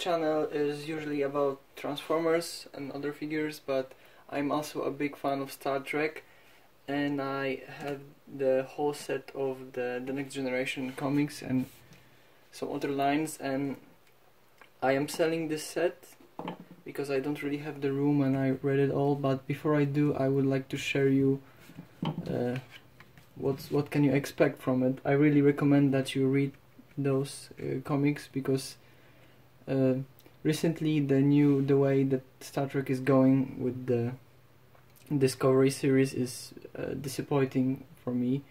channel is usually about Transformers and other figures, but I'm also a big fan of Star Trek, and I have the whole set of the Next Generation comics and some other lines, and I am selling this set because I don't really have the room and I read it all. But before I do, I would like to share you what can you expect from it. I really recommend that you read those comics because recently the way that Star Trek is going with the Discovery series is disappointing for me.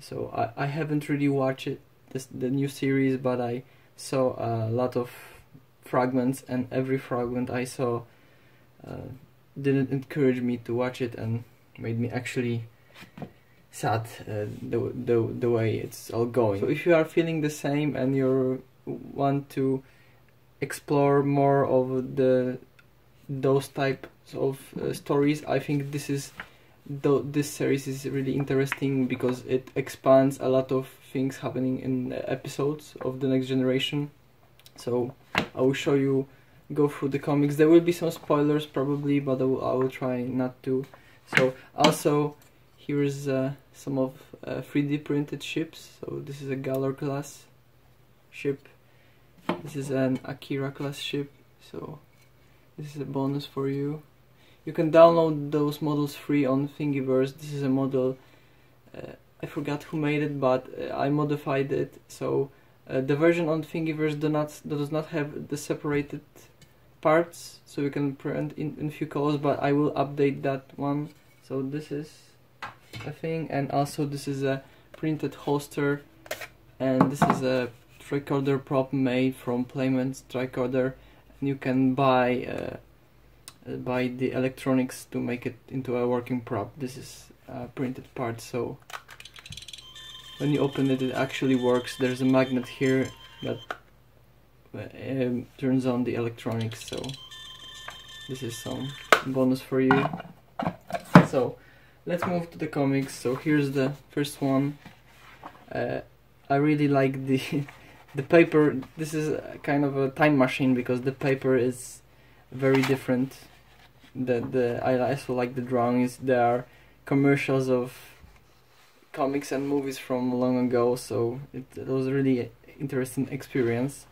So I haven't really watched the new series, but I saw a lot of fragments, and every fragment I saw didn't encourage me to watch it and made me actually sad the way it's all going. So if you are feeling the same and you want to explore more of those types of stories, I think this series is really interesting because it expands a lot of things happening in episodes of the Next Generation. So I will show you, go through the comics. There will be some spoilers probably, but I will try not to. So also here is some of 3D printed ships. So this is a Galor class ship. This is an Akira class ship. So this is a bonus for you. You can download those models free on Thingiverse. This is a model, I forgot who made it, but I modified it. So the version on Thingiverse does not have the separated parts, so you can print in few colors, but I will update that one. So this is a thing, and also this is a printed holster, and this is a tricorder prop made from Playman's tricorder, and you can buy the electronics to make it into a working prop. This is a printed part, so when you open it, it actually works. There's a magnet here that turns on the electronics, so this is some bonus for you. So let's move to the comics. So here's the first one. I really like the paper. This is kind of a time machine because the paper is very different. I also like the drawings. There are commercials of comics and movies from long ago, so it was a really interesting experience.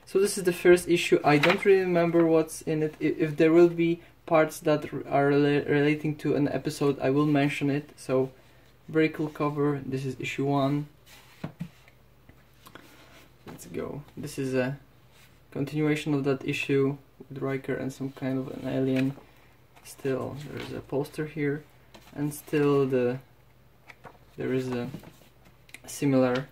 So this is the first issue. I don't really remember what's in it. If there will be parts that are relating to an episode, I will mention it. So very cool cover. This is issue 1. Let's go. This is a continuation of that issue with Riker and some kind of an alien. Still, there's a poster here, and still there is a similar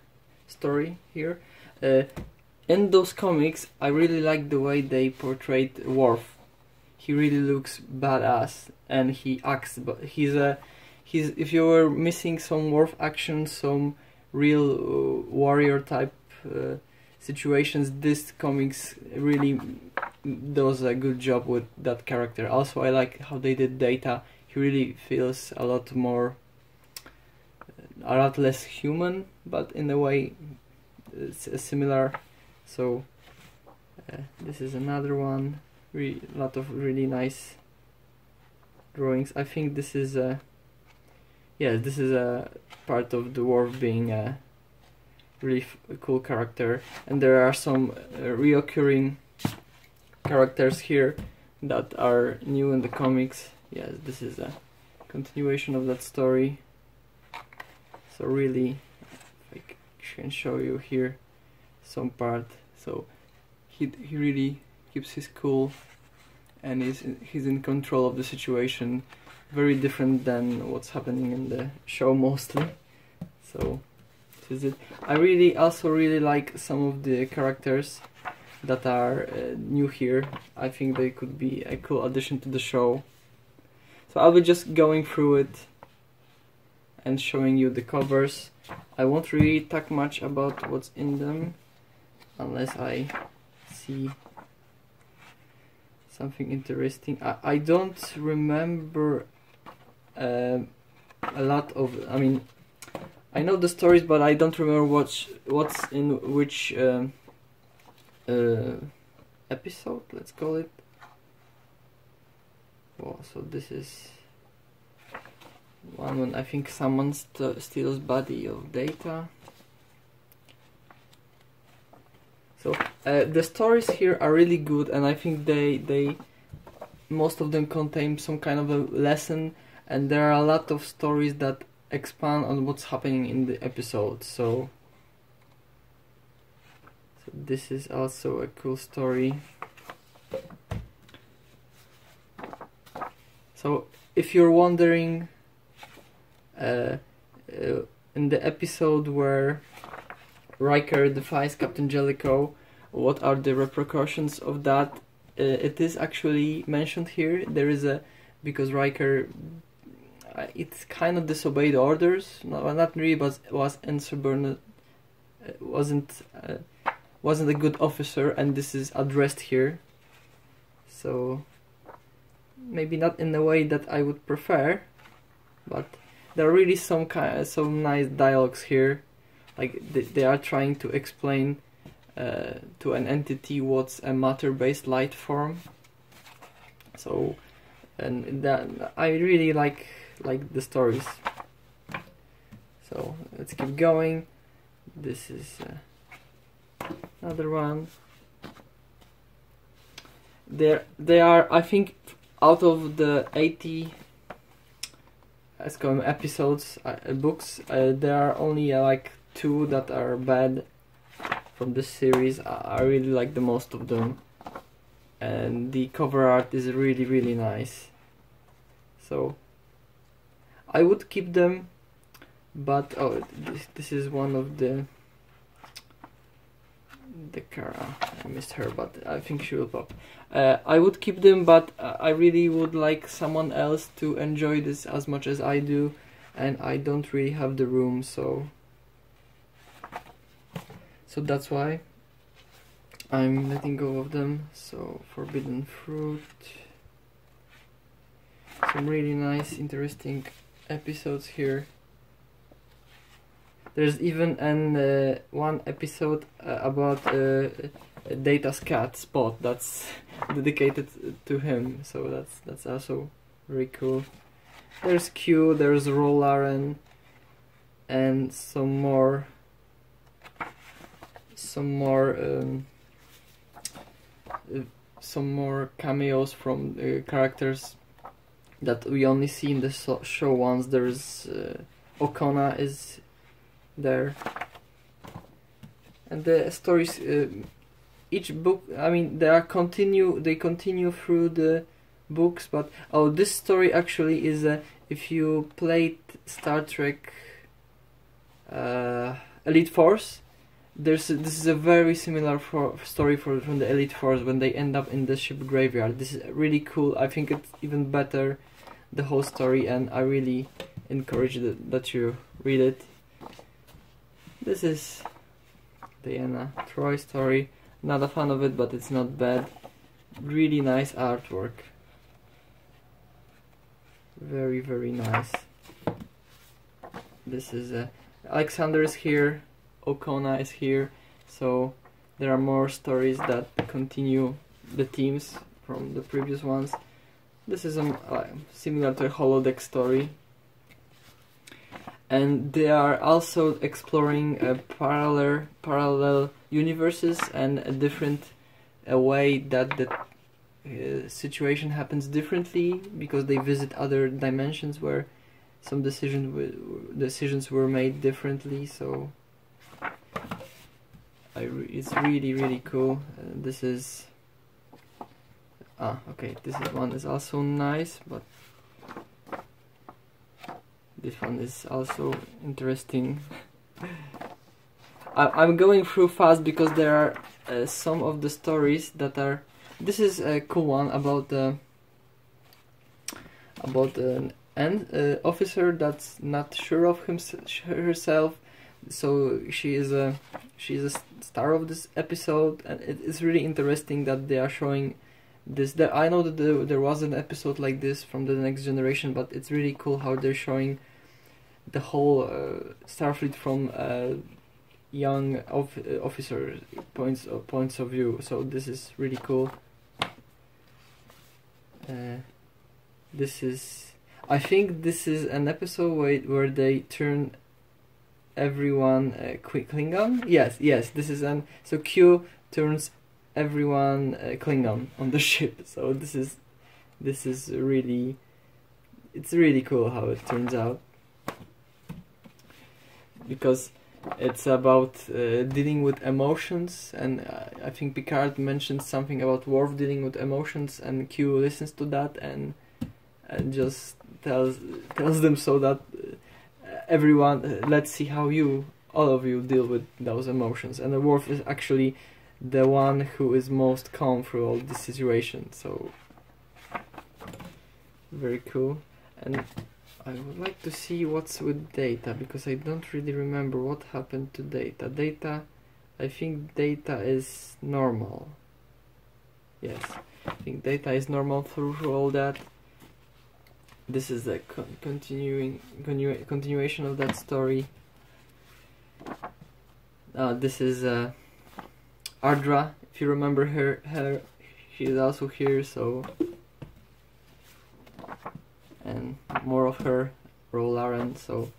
story here. In those comics, I really like the way they portrayed Worf. He really looks badass, and he acts. But he's if you were missing some Worf action, some real warrior type situations, this comics really does a good job with that character. Also, I like how they did Data. He really feels a lot less human, but in a way it's similar. So this is another one. A lot of really nice drawings. I think this is a part of the Worf being a really cool character, and there are some reoccurring characters here that are new in the comics. Yes, this is a continuation of that story. So really, I can show you here some part. So he really keeps his cool, and he's in control of the situation. Very different than what's happening in the show mostly. So this is it. I also really like some of the characters that are new here. I think they could be a cool addition to the show. So I'll be just going through it and showing you the covers. I won't really talk much about what's in them unless I see something interesting. I don't remember a lot of, I mean, I know the stories, but I don't remember what's in which episode, let's call it. Oh, so this is one when I think someone steals body of Data. So the stories here are really good, and I think they most of them contain some kind of a lesson, and there are a lot of stories that expand on what's happening in the episode. So this is also a cool story. So if you're wondering, in the episode where Riker defies Captain Jellicoe, what are the repercussions of that? It is actually mentioned here. There is because Riker, it's kind of disobeyed orders. No, not really, but was insubordinate. Wasn't a good officer, and this is addressed here. So maybe not in the way that I would prefer, but there are really some nice dialogues here. Like they are trying to explain to an entity what's a matter-based light form. So, and that I really like the stories. So let's keep going. This is another one. They are, I think, out of the 80 episodes, books, there are only like 2 that are bad from this series. I really like the most of them, and the cover art is really nice. So I would keep them, but this is one of the Kara. I missed her, but I think she will pop. I would keep them, but I really would like someone else to enjoy this as much as I do, and I don't really have the room, so that's why I'm letting go of them. So Forbidden Fruit, some really nice, interesting episodes here. There's even one episode about Data's cat, Spot, that's dedicated to him, so that's also very cool. There's Q, there's Rolaren, and some more cameos from characters that we only see in the show once. There's Okona is there, and the stories, each book, I mean, they continue through the books, but this story actually is if you played Star Trek Elite Force, this is a very similar story from the Elite Force when they end up in the ship graveyard. This is really cool. I think it's even better, the whole story, and I really encourage that you read it. This is Diana Troy story. Not a fan of it, but it's not bad. Really nice artwork. Very nice. This is Alexander is here, Okona is here, so there are more stories that continue the themes from the previous ones. This is similar to a holodeck story, and they are also exploring parallel universes and a different way that the situation happens differently, because they visit other dimensions where some decisions were made differently. So it's really cool. This is okay, this one is also nice, but this one is also interesting. I'm going through fast because there are some of the stories that are. This is a cool one about an officer that's not sure of herself. So she's a star of this episode, and it's really interesting that they are showing this. I know that there was an episode like this from the Next Generation, but it's really cool how they're showing the whole Starfleet from young officer points of view. So this is really cool. This is, I think this is an episode where they turn everyone Klingon. Yes, this is so Q turns everyone Klingon on the ship. So this is really, it's really cool how it turns out, because it's about dealing with emotions, and I think Picard mentioned something about Worf dealing with emotions, and Q listens to that and just tells them, so that everyone, let's see how all of you deal with those emotions. And the Worf is actually the one who is most calm through all this situation. So very cool. And I would like to see what's with Data, because I don't really remember what happened to Data. Data, I think Data is normal. Yes, I think Data is normal through all that. This is the continuation of that story. This is Ardra. If you remember her, she is also here. So, and more of her, Ro Laren. So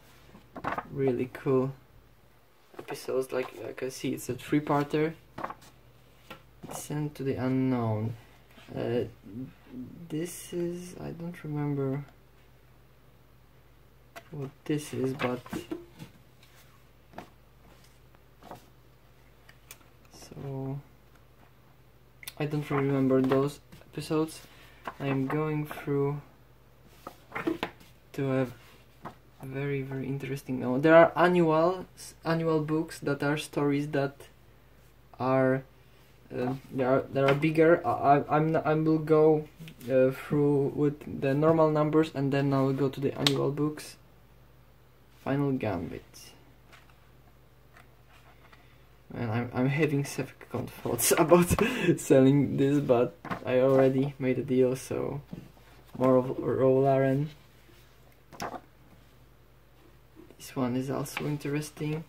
really cool episodes. Like I can see, it's a 3-parter. Descent to the Unknown. This is, I don't remember what this is, but so I don't really remember those episodes. I'm going through to a very interesting now. There are annual books that are stories that are there are bigger. I will go through with the normal numbers, and then I will go to the annual books. Final Gambit. And I'm having second thoughts about selling this, but I already made a deal. So more of Ro Laren. This one is also interesting.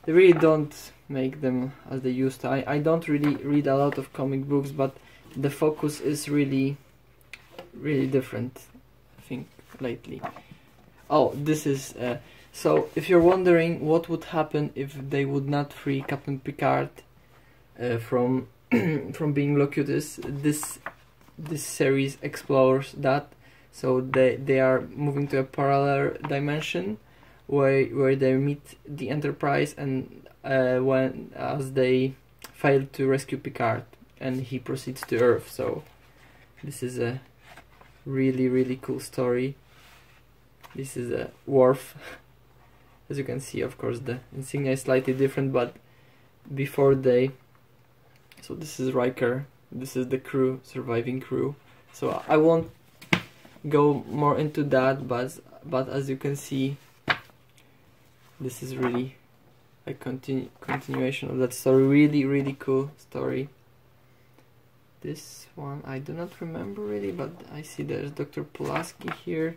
They really don't make them as they used to. I don't really read a lot of comic books, but the focus is really different, I think, lately. Oh, this is so if you're wondering what would happen if they would not free Captain Picard from from being Locutus, this series explores that. So they are moving to a parallel dimension where they meet the Enterprise, and as they fail to rescue Picard, and he proceeds to Earth. So this is a really cool story. This is a Worf. As you can see, of course, the insignia is slightly different, but before they... So this is Riker. This is the crew, surviving crew. So I won't go more into that, but as you can see, this is really a continuation of that story. Really cool story. This one I do not remember really, but I see there's Dr. Pulaski here.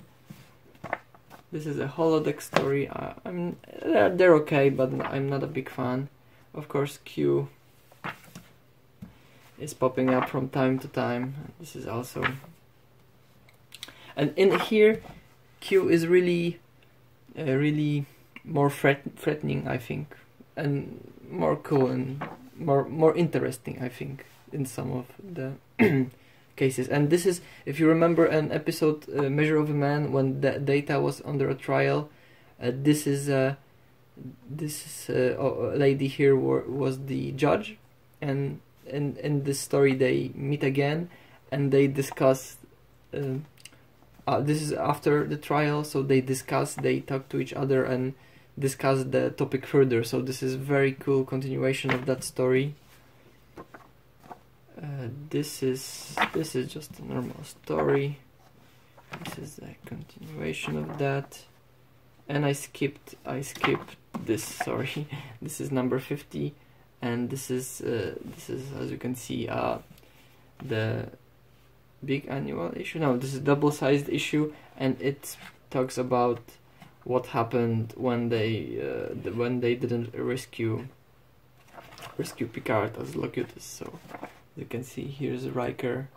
This is a holodeck story. They're okay, but I'm not a big fan. Of course, Q is popping up from time to time. This is also, and in here, Q is really more threatening, I think, and more cool and more interesting, I think, in some of the cases. And this is, if you remember an episode, Measure of a Man, when Data was under a trial. This is a lady here was the judge, and in this story they meet again and they discuss. This is after the trial, so they talk to each other and discuss the topic further. So this is very cool continuation of that story. This is just a normal story. This is a continuation of that, and I skipped this. Sorry, this is number 50, and this is as you can see the big annual issue. No, this is double-sized issue, and it talks about what happened when they didn't rescue Picard as Locutus. So you can see here's Riker.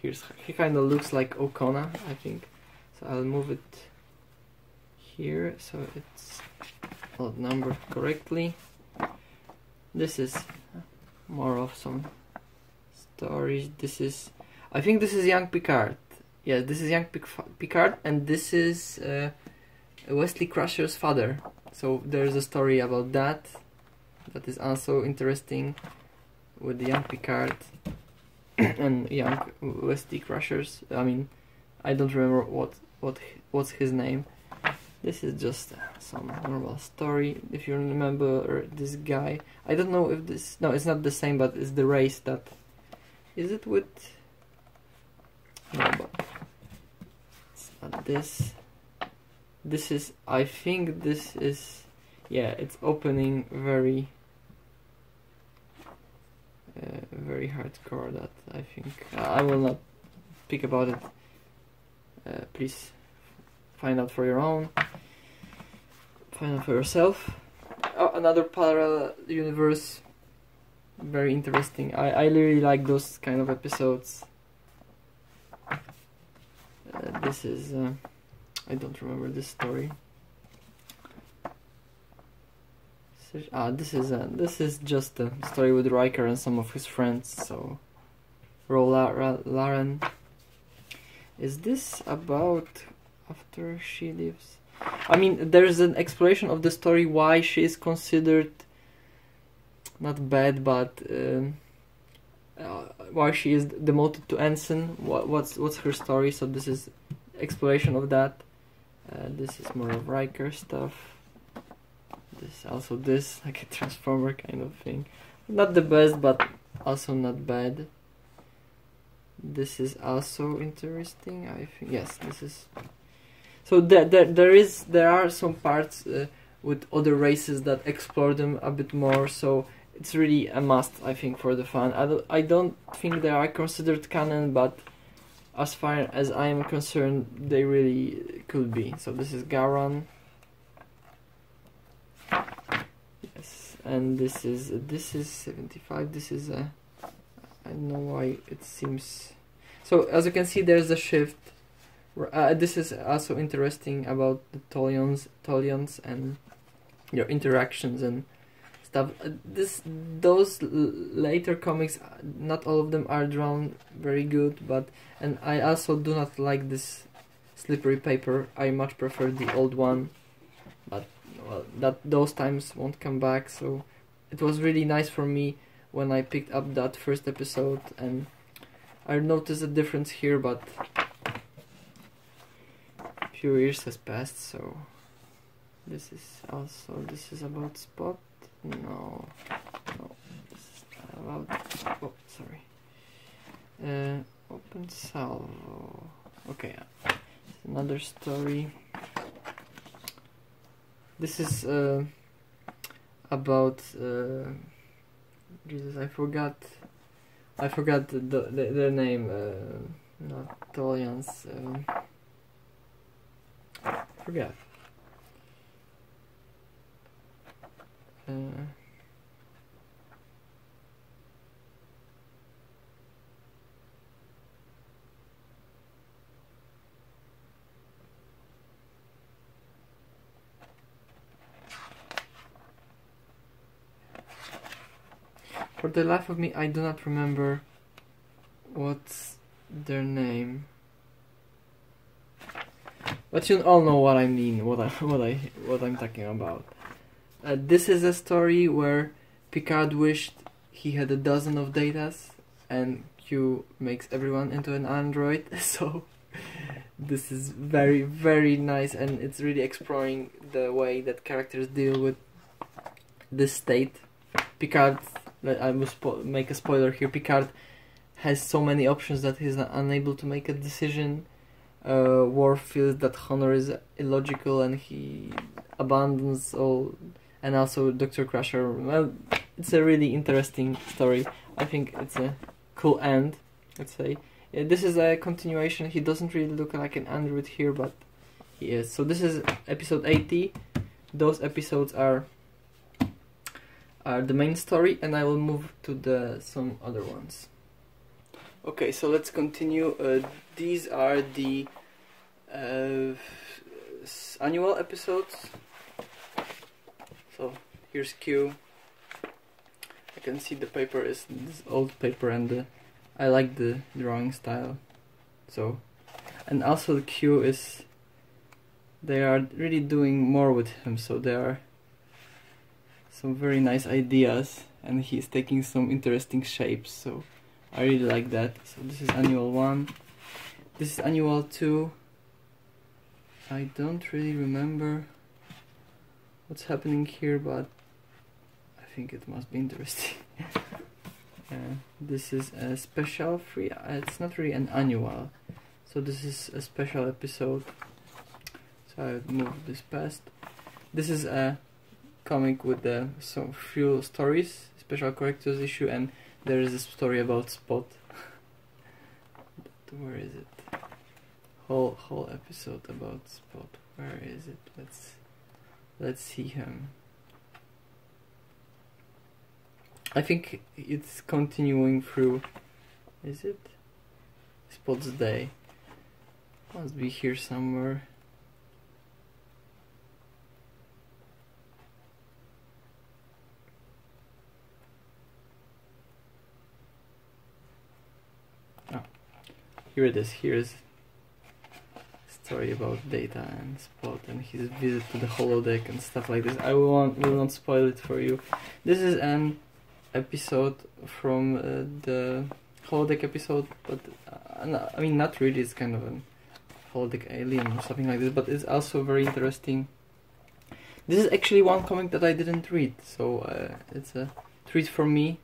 He kind of looks like O'Connor, I think. So I'll move it here so it's not numbered correctly. This is more of some stories. I think this is young Picard. Yeah, this is young Picard, and this is Wesley Crusher's father. So there's a story about that is also interesting with the young Picard and young Wesley Crushers. I mean, I don't remember what's his name. This is just some normal story. If you remember this guy, I don't know if this. No, it's not the same, but it's the race that. Is it with? No, but it's not this. This is. I think this is. Yeah, it's opening very. Very hardcore. That I think I will not speak about it. Please find out for your own. Find out for yourself. Oh, another parallel universe. Very interesting. I really like those kind of episodes. This is I don't remember this story. This is just a story with Riker and some of his friends. So, Laren. Is this about after she leaves? I mean, there's an exploration of the story why she is considered not bad, but why she is demoted to ensign. What's her story? So this is exploration of that. This is more of Riker stuff. This like a transformer kind of thing. Not the best, but also not bad. This is also interesting. I think yes, this is. So there are some parts with other races that explore them a bit more. So it's really a must, I think, for the fan. I don't think they are considered canon, but as far as I am concerned, they really could be. So this is Garan. Yes, and this is 75. This is a. I don't know why it seems. So as you can see, there's a shift. This is also interesting about the Tolians and your interactions and stuff. Those later comics, not all of them are drawn very good, and I also do not like this slippery paper. I much prefer the old one, but well, those times won't come back. So it was really nice for me when I picked up that first episode, and I noticed a difference here, but a few years has passed. So this is about Spock. No, this is about. Oh, sorry. Open Salvo. Okay, another story. This is about Jesus. I forgot their name. Not Tolians. Forget. For the life of me, I do not remember what's their name. But you all know what I mean, what I'm talking about. This is a story where Picard wished he had a dozen of Datas, and Q makes everyone into an android. So this is very, very nice, and it's really exploring the way that characters deal with this state. Picard, I must make a spoiler here, Picard has so many options that he's unable to make a decision. Worf feels that honor is illogical and he abandons all, and also Dr. Crusher. Well, it's a really interesting story. I think it's a cool end, let's say. This is a continuation. He doesn't really look like an android here, but he is. So this is episode 80. Those episodes are the main story, and I will move to some other ones. Okay, so let's continue. These are the annual episodes. So here's Q. I can see the paper is this old paper, and I like the drawing style. So, and also the Q is, they are really doing more with him, so there are some very nice ideas, and he's taking some interesting shapes, so I really like that. So this is annual 1. This is annual 2. I don't really remember what's happening here, but I think it must be interesting. This is a special 3. It's not really an annual, so this is a special episode. So I would move this past. This is a comic with some few stories, special characters issue, and there is a story about Spot. But where is it? Whole episode about Spot. Where is it? Let's see him. I think it's continuing through. Is it? Spot's Day. Must be here somewhere. Oh, here it is. Here is a story about Data and Spot and his visit to the holodeck and stuff like this. I will not spoil it for you. This is an episode from the holodeck episode, but I mean, not really. It's kind of a holodeck alien or something like this, but it's also very interesting. This is actually one comic that I didn't read, so it's a treat for me,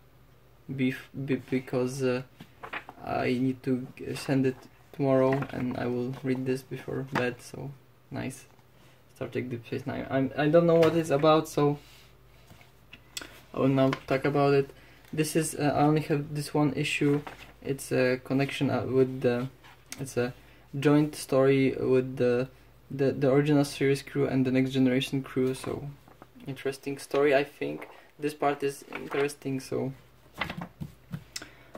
because I need to send it tomorrow, and I will read this before bed. So nice. Star Trek Deep Space Nine. I don't know what it's about, so I will now talk about it. This is I only have this one issue. It's a connection with the. It's a joint story with the original series crew and the Next Generation crew. So interesting story. I think this part is interesting. So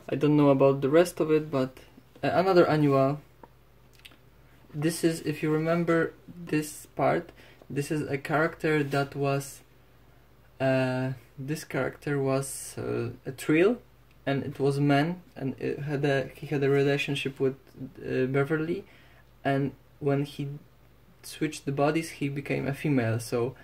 I don't know about the rest of it, but another annual. This is, if you remember this part, this is a character that was. This character was a Trill, and it was a man, and he had a relationship with Beverly, and when he switched the bodies, he became a female. So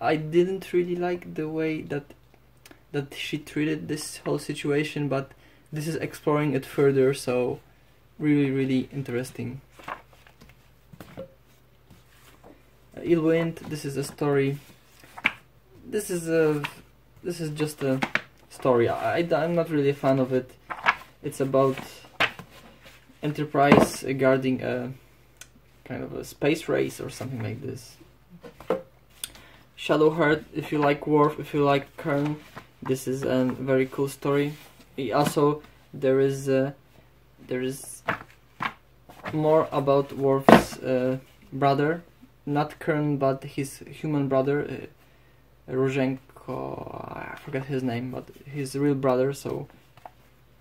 I didn't really like the way that she treated this whole situation, but this is exploring it further, so really interesting. Illwind. This is a story. This is just a story. I'm not really a fan of it. It's about Enterprise guarding a kind of a space race or something like this. Shadowheart. If you like Worf, if you like Kern, this is a very cool story. Also, there is more about Worf's brother, not Kern, but his human brother. Rozhenko, I forgot his name, but his real brother, so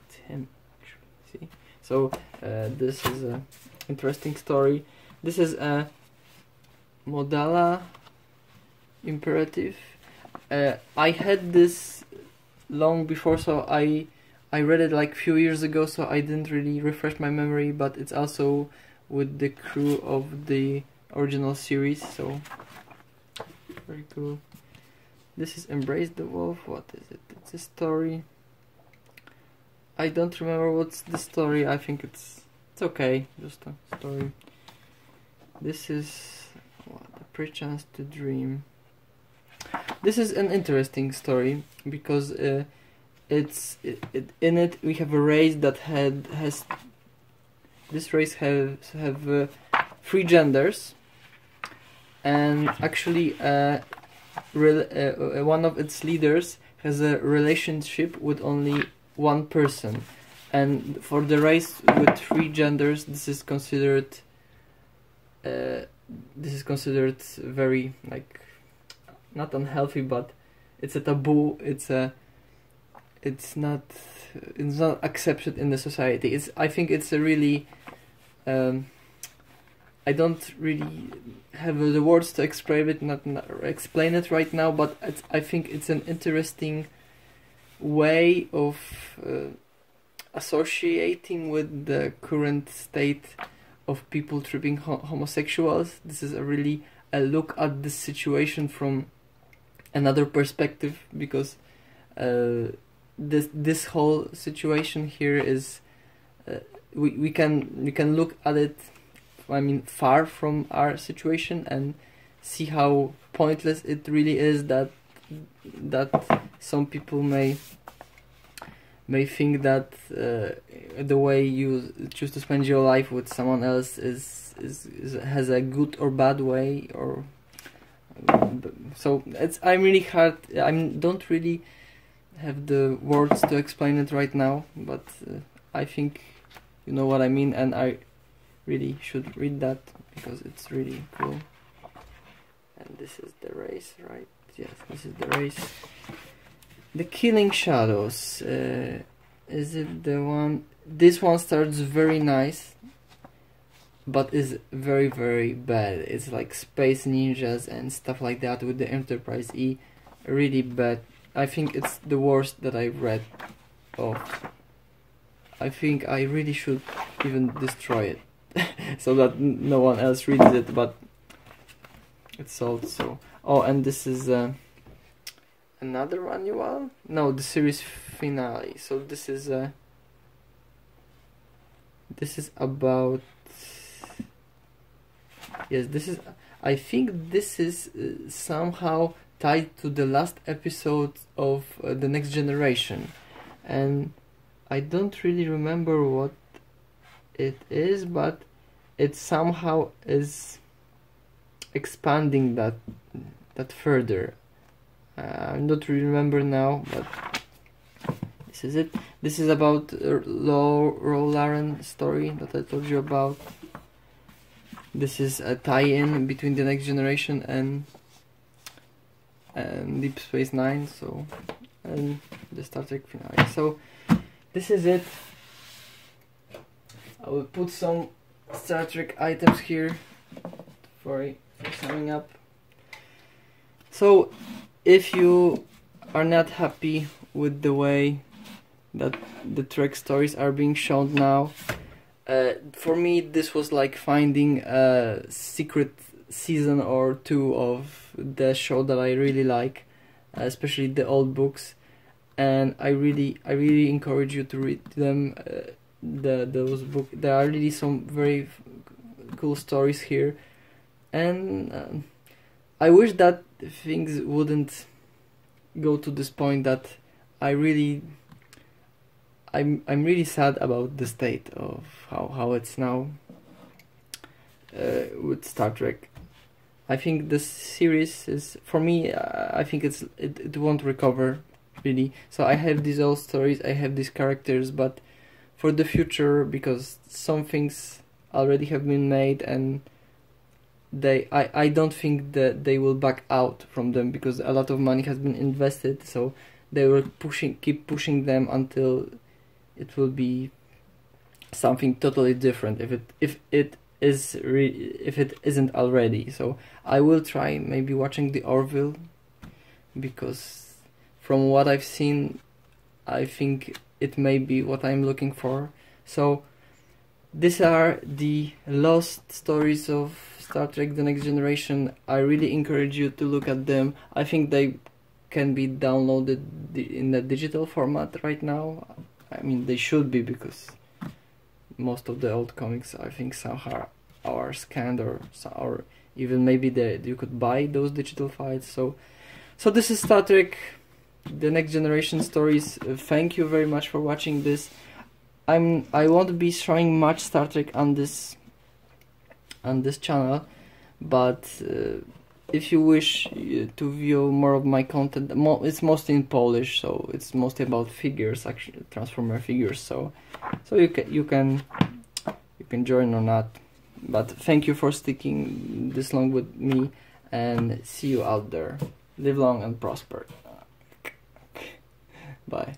it's him actually. See, so this is a interesting story. This is a Modala Imperative. I had this long before, so I read it like few years ago, so I didn't really refresh my memory, but it's also with the crew of the original series, so very cool. This is Embrace the Wolf. What is it? It's a story. I don't remember what's the story. I think it's okay, just a story. This is what, A Perchance to Dream. This is an interesting story because in it we have a race that has this race have 3 genders, and actually one of its leaders has a relationship with only one person, and for the race with 3 genders, this is considered this is considered very, like, not unhealthy, but it's a taboo. It's not accepted in the society. I think it's a really I don't really have the words to explain it, not explain it right now, but I think it's an interesting way of associating with the current state of people treating homosexuals. This is really a look at this situation from another perspective, because this whole situation here is we can look at it, I mean, far from our situation, and see how pointless it really is that some people may think that the way you choose to spend your life with someone else has a good or bad way, or so I'm really hard. I don't really have the words to explain it right now, but I think you know what I mean, and I really should read that because it's really cool. And this is the race, right? Yes, this is the race. The Killing Shadows. Is it the one? This one starts very nice, but is very, very bad. It's like space ninjas and stuff like that with the Enterprise E. Really bad. I think it's the worst that I've read of. I think I really should even destroy it so that no one else reads it, but it's sold. So and this is another annual? No, the series finale. So this is about, yes, this is, I think this is somehow tied to the last episode of The Next Generation, and I don't really remember what it is, but it somehow is expanding that further. I don't really remember now, but this is it. This is about Ro Laren story that I told you about. This is a tie-in between The Next Generation and Deep Space Nine, so, and the Star Trek finale. So this is it. I will put some Star Trek items here for summing up. So if you are not happy with the way that the Trek stories are being shown now, for me this was like finding a secret season or two of the show that I really like, especially the old books, and I really encourage you to read them. Those books, there are really some very cool stories here, and I wish that things wouldn't go to this point that I'm really sad about the state of how it's now with Star Trek. I think this series is, for me, I think it won't recover really. So I have these old stories, I have these characters, but for the future, because some things already have been made, and I don't think that they will back out from them, because a lot of money has been invested, so they will keep pushing them until it will be something totally different, if it isn't already. So I will try maybe watching the Orville, because from what I've seen, I think it may be what I'm looking for. So these are the lost stories of Star Trek The Next Generation. I really encourage you to look at them. I think they can be downloaded in a digital format right now. I mean, they should be, because most of the old comics, I think, somehow are scanned, or even maybe you could buy those digital files. So this is Star Trek The Next Generation stories. Thank you very much for watching this. I won't be showing much Star Trek on this channel, but if you wish to view more of my content, it's mostly in Polish, so it's mostly about figures, actually Transformer figures. So you can join or not. But thank you for sticking this long with me, and see you out there. Live long and prosper. Bye.